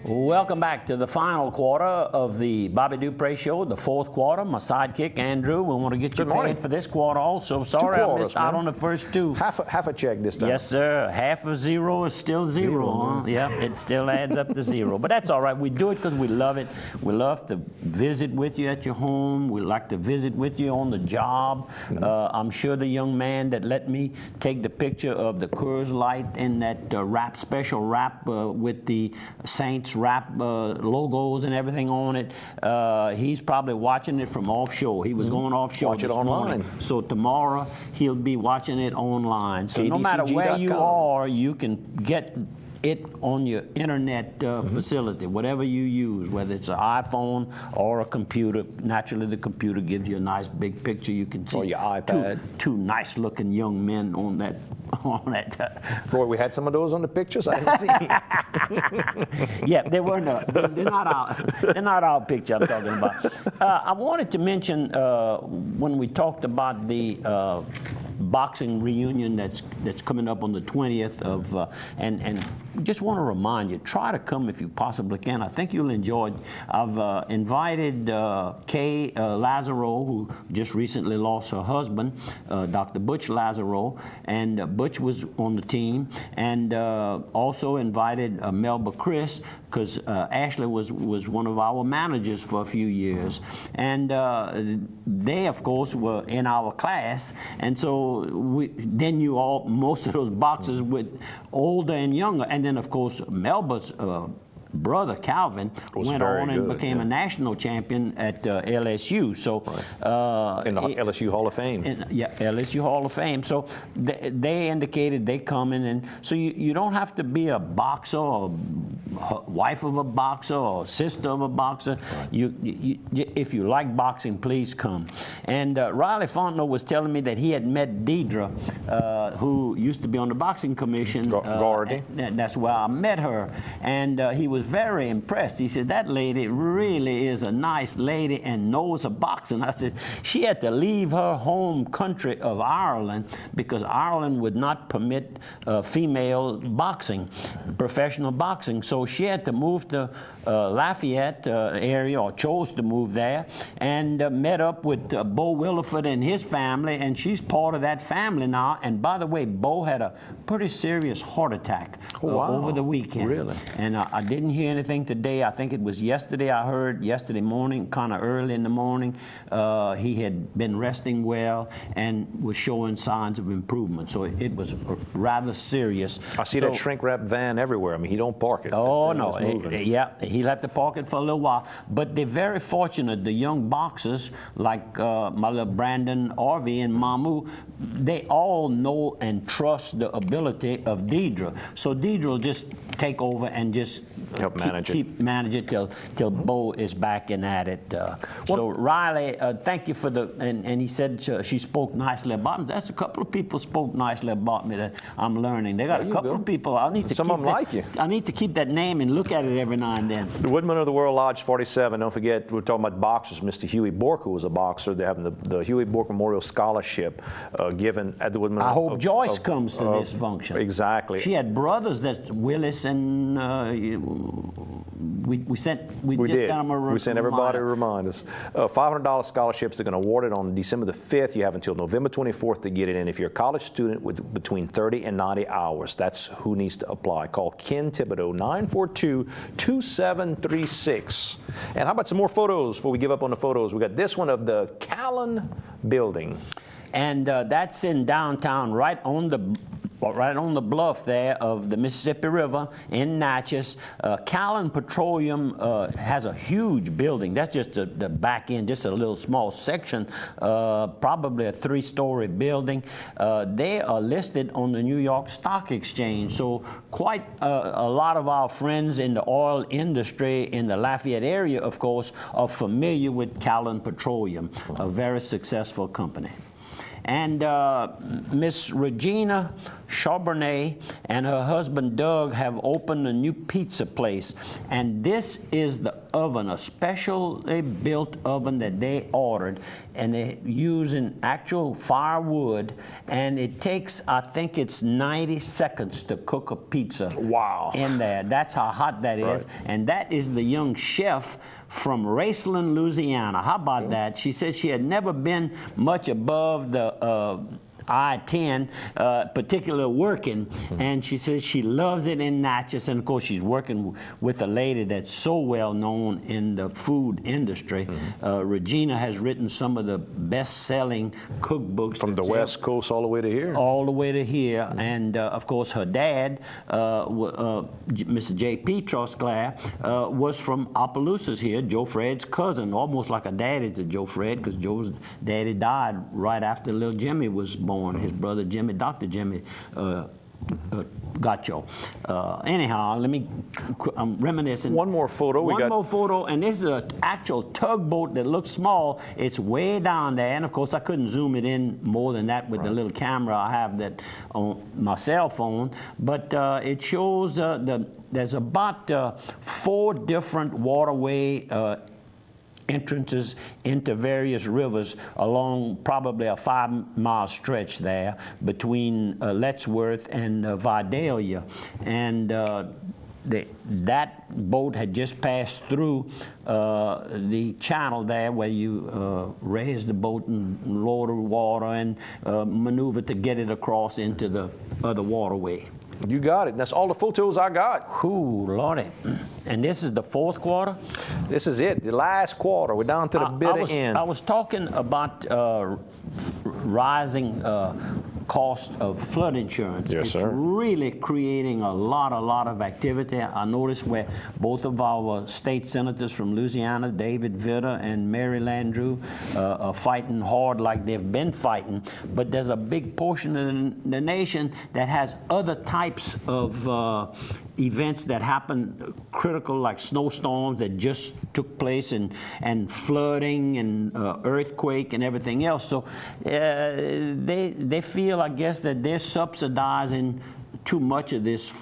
Welcome back to the final quarter of the Bobby Dupre Show, the fourth quarter. My sidekick, Andrew, we want to get you paid for this quarter also. Sorry I missed out on the first two. Half a check this time. Yes, sir. Half of zero is still zero, huh? Yeah, it still adds up to zero. But that's all right. We do it because we love it. We love to visit with you at your home. We like to visit with you on the job. I'm sure the young man that let me take the picture of the Coors Light in that special wrap with the Saints wrap logos and everything on it. He's probably watching it from offshore. He was going offshore this morning. So tomorrow he'll be watching it online. So no matter where you are, you can get it on your internet facility, whatever you use, whether it's an iPhone or a computer. Naturally, the computer gives you a nice big picture. You can see or your iPad. Two nice-looking young men on that. Boy, we had some of those on the pictures. I didn't see. Yeah, they were not. They're not our picture I'm talking about. I wanted to mention when we talked about the boxing reunion that's coming up on the 20th of, and just want to remind you, try to come if you possibly can. I think you'll enjoy it. I've invited Kay Lazaro, who just recently lost her husband, Dr. Butch Lazaro, and Butch was on the team, and also invited Melba Chris, because Ashley was one of our managers for a few years, and they of course were in our class, and so then most of those boxers with older and younger, and then of course Melba's brother Calvin went on and became a national champion at LSU. So in the LSU Hall of Fame. Yeah, LSU Hall of Fame. So they indicated they coming, and so you don't have to be a boxer or wife of a boxer or sister of a boxer. If you like boxing, please come. And Riley Fontenot was telling me that he had met Deidre, who used to be on the boxing commission. Gardy. That's where I met her, and he was very impressed. He said, that lady really is a nice lady and knows her boxing. I said, she had to leave her home country of Ireland because Ireland would not permit female boxing, professional boxing. So she had to move to Lafayette area, or chose to move there, and met up with Bo Williford and his family, and she's part of that family now. And by the way, Bo had a pretty serious heart attack over the weekend. Really? And I didn't hear anything today. I think it was yesterday I heard, yesterday morning, kind of early in the morning. He had been resting well and was showing signs of improvement. So it was rather serious. I see that shrink wrap van everywhere. I mean, he don't park it. Oh, no. Yeah, he'll have to park it for a little while. But they're very fortunate, the young boxers, like my little Brandon Orvie and Mamu, they all know and trust the ability of Deidre. So Deidre will just take over and just keep manage it till Bo is back in at it. So Riley, thank you for the, and he said she spoke nicely about me. That's a couple of people spoke nicely about me that I'm learning. They got a couple of people. I need to Some of them like you. I need to keep that name and look at it every now and then. The Woodman of the World Lodge 47. Don't forget, we're talking about boxers. Mr. Huey Bork, who was a boxer. They're having the Huey Bork Memorial Scholarship given at the Woodman. I hope Joyce comes to this function. Exactly. She had brothers that Willis and we just sent them a We sent everybody a reminder. $500 scholarships. They're going to award it on December the 5th. You have until November 24th to get it in. If you're a college student with between 30 and 90 hours, that's who needs to apply. Call Ken Thibodeau, 942-2736. And how about some more photos before we give up on the photos? We got this one of the Kalin building. And that's in downtown, right on the bluff there of the Mississippi River in Natchez. Kalin Petroleum has a huge building. That's just the back end, just a little small section, probably a 3-story building. They are listed on the New York Stock Exchange. So quite a lot of our friends in the oil industry in the Lafayette area, of course, are familiar with Kalin Petroleum, a very successful company. And Miss Regina Charbonnet and her husband Doug have opened a new pizza place, and this is the oven, a specially built oven that they ordered, and they're using actual firewood, and it takes, I think it's 90 seconds to cook a pizza. Wow. In there. That's how hot that is. Right. And that is the young chef from Raceland, Louisiana. How about that? She said she had never been much above the I-10, particularly working, and she says she loves it in Natchez, and of course she's working with a lady that's so well known in the food industry. Regina has written some of the best-selling cookbooks. From the West Coast all the way to here? All the way to here, and of course her dad, Mr. J.P. Trosclair, was from Opelousas here, Joe Fred's cousin, almost like a daddy to Joe Fred, because Joe's daddy died right after little Jimmy was born. His brother Jimmy, Dr. Jimmy Gotcho. Anyhow, I'm reminiscing. One more photo. One more photo, and this is an actual tugboat that looks small. It's way down there, and of course I couldn't zoom it in more than that with the little camera I have that on my cell phone, but it shows there's about 4 different waterway entrances into various rivers along probably a 5-mile stretch there between Lettsworth and Vidalia. And that boat had just passed through the channel there where you raise the boat and lower the water and maneuver to get it across into the other waterway. You got it. That's all the photos I got. Ooh, Lordy. And this is the 4th quarter? This is it, the last quarter. We're down to the bitter end. I was talking about rising cost of flood insurance. Yes, it's sir. really creating a lot of activity. I noticed where both of our state senators from Louisiana, David Vitter and Mary Landrieu, are fighting hard like they've been fighting. But there's a big portion of the nation that has other types of events that happen critical, like snowstorms that just took place, and flooding and earthquake and everything else. So they feel, I guess, that they're subsidizing too much of this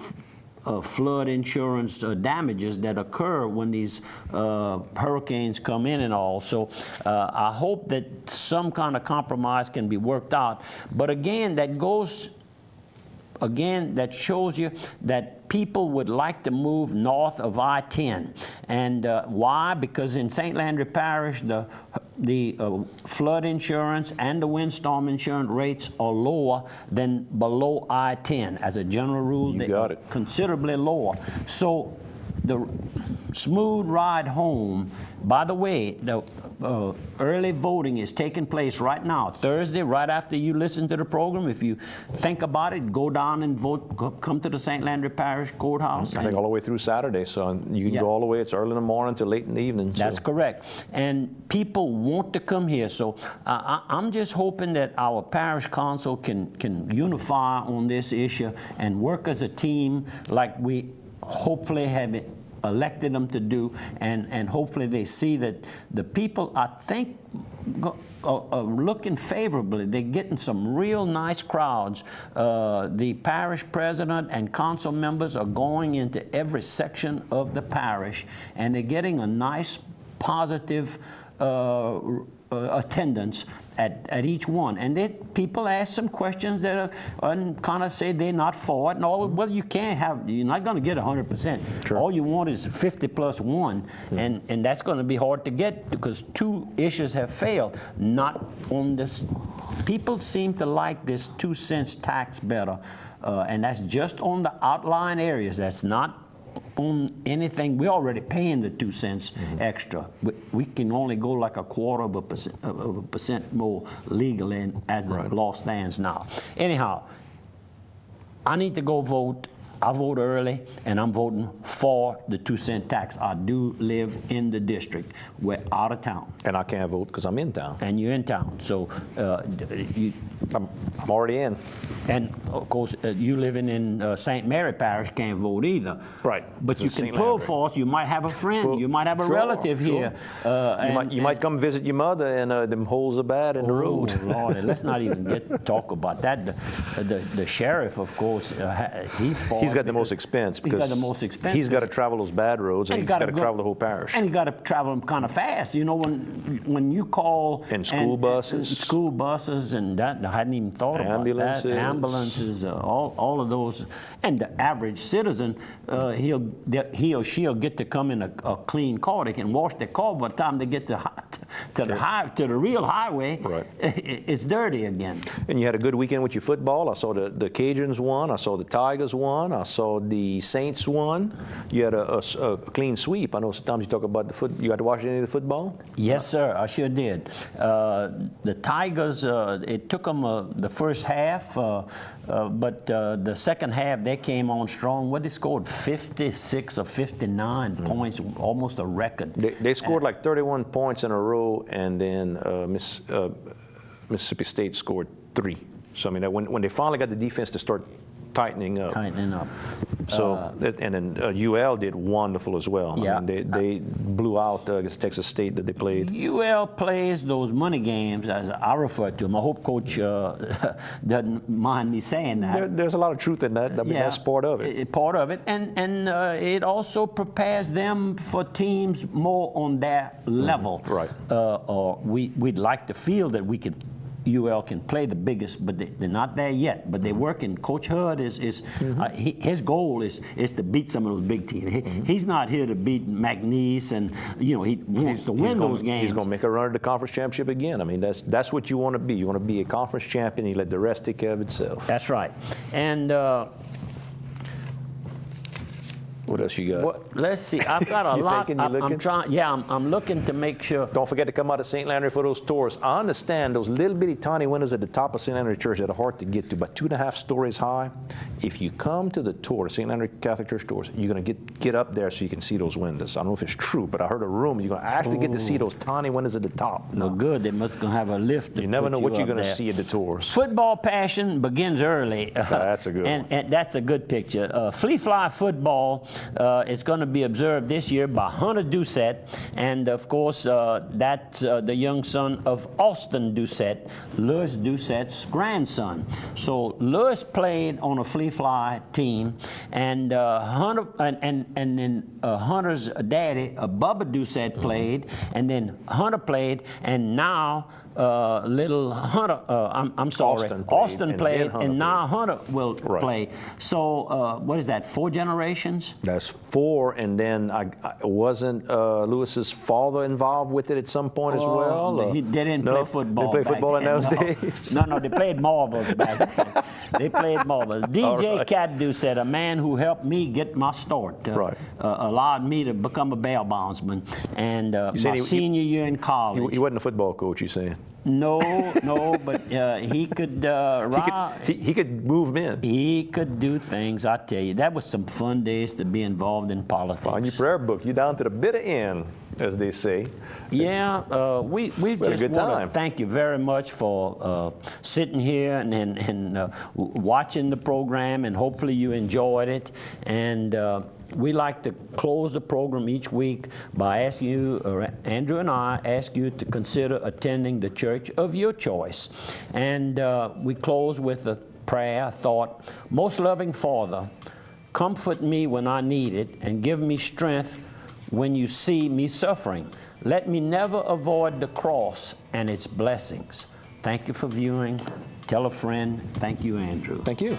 flood insurance damages that occur when these hurricanes come in and all. So I hope that some kind of compromise can be worked out. But again, that shows you that people would like to move north of I-10. And why? Because in St. Landry Parish, the flood insurance and the windstorm insurance rates are lower than below I-10. As a general rule, they are considerably lower. So the smooth ride home, by the way, the early voting is taking place right now, Thursday, right after you listen to the program. If you think about it, go down and vote, come to the St. Landry Parish Courthouse. I think all the way through Saturday, so you can go all the way, it's early in the morning to late in the evening. That's correct. And people want to come here, so I'm just hoping that our parish council can unify on this issue and work as a team like we hopefully have elected them to do, and hopefully they see that the people, I think, are looking favorably. They're getting some real nice crowds. The parish president and council members are going into every section of the parish, and they're getting a nice positive attendance at each one. And people ask some questions that are kind of say they're not for it. And all, well, you're not going to get 100%. Sure. All you want is 50 plus 1, and that's going to be hard to get because 2 issues have failed. Not on this. People seem to like this 2 cents tax better, and that's just on the outlying areas. That's not on anything. We're already paying the 2 cents extra. We can only go like 1/4% more legally as the law stands now. Anyhow, I need to go vote. I vote early, and I'm voting for the 2-cent tax. I do live in the district. We're out of town. And I can't vote because I'm in town. And you're in town, so I'm already in. and of course, you living in St. Mary Parish can't vote either. Right. But you It's can St. pull Landry. for us. You might have a friend. Well, you might have a sure, relative sure. here. You might come visit your mother, and them holes are bad in the road. Oh, Lord, let's not even talk about that. The sheriff, of course, He's got the most expense because he's got the most expense. he's got to travel those bad roads, and he's got to travel the whole parish. And he got to travel them kind of fast. You know, when you call And school buses. and school buses, and that I hadn't even thought Ambulances. about that. Ambulances, all of those, and the average citizen, he or she'll get to come in a clean car. They can wash their car. By the time they get to the real highway, Right. It's dirty again. And you had a good weekend with your football. I saw the Cajuns won. I saw the Tigers won. I saw the Saints won. You had a clean sweep. I know sometimes you talk about the foot. You got to watch any of the football? Yes, sir. I sure did. The Tigers, it took them the first half, but the second half they came on strong. What they scored 56 or 59 points, almost a record. They scored like 31 points in a row, and then Mississippi State scored 3. So I mean, when they finally got the defense to start tightening up. So and then UL did wonderful as well. Yeah. I mean, they blew out against Texas State that they played. UL plays those money games, as I refer to them. I hope Coach doesn't mind me saying that. There's a lot of truth in that. I mean, that's part of it. Part of it, and it also prepares them for teams more on their level. Right. Or we'd like to feel that UL can play the biggest, but they're not there yet. But they're working. Coach Hud his goal is to beat some of those big teams. He's not here to beat McNeese, and he wants to win those games. He's going to make a run at the conference championship again. I mean, that's what you want to be. You want to be a conference champion. You let the rest take care of itself. That's right. And what else you got? well, let's see. I've got a lot. Thinking, you I'm trying. Yeah, I'm looking to make sure. Don't forget to come out of St. Landry for those tours. I understand those little bitty tiny windows at the top of St. Landry Church that are hard to get to, but 2.5 stories high. If you come to the tour, St. Landry Catholic Church tours, you're going to get up there so you can see those windows. I don't know if it's true, but I heard a rumor you're going to actually get to see those tiny windows at the top. No good. They must gonna have a lift. You never know what you're going to see at the tours. Football passion begins early. That's a good one. And that's a good picture. Flea fly football is going to be observed this year by Hunter Doucette, and of course that's the young son of Austin Doucette, Louis Doucette's grandson. So Louis played on a flea fly team, and Hunter and then Hunter's daddy, Bubba Doucette, played, and then Hunter played, and now little Hunter, I'm sorry, Austin played, and now Hunter will play. So what is that, 4 generations? That's 4, and then wasn't Lewis's father involved with it at some point as well? They didn't play football. They played football in those then. days? No, they played marbles back then. They played marbles. DJ Caddo said, a man who helped me get my start, allowed me to become a bail bondsman, and my senior year in college. He wasn't a football coach, you saying? No, but he could he could move men. He could do things. I tell you, that was some fun days to be involved in politics. Find your prayer book. You're down to the bitter end, as they say. Yeah, we just want to thank you very much for sitting here and watching the program, and hopefully you enjoyed it. And we like to close the program each week by asking you, or Andrew and I ask you to consider attending the church of your choice. And we close with a prayer, thought. Most loving Father, comfort me when I need it, and give me strength when you see me suffering. Let me never avoid the cross and its blessings. Thank you for viewing. Tell a friend. Thank you, Andrew. Thank you.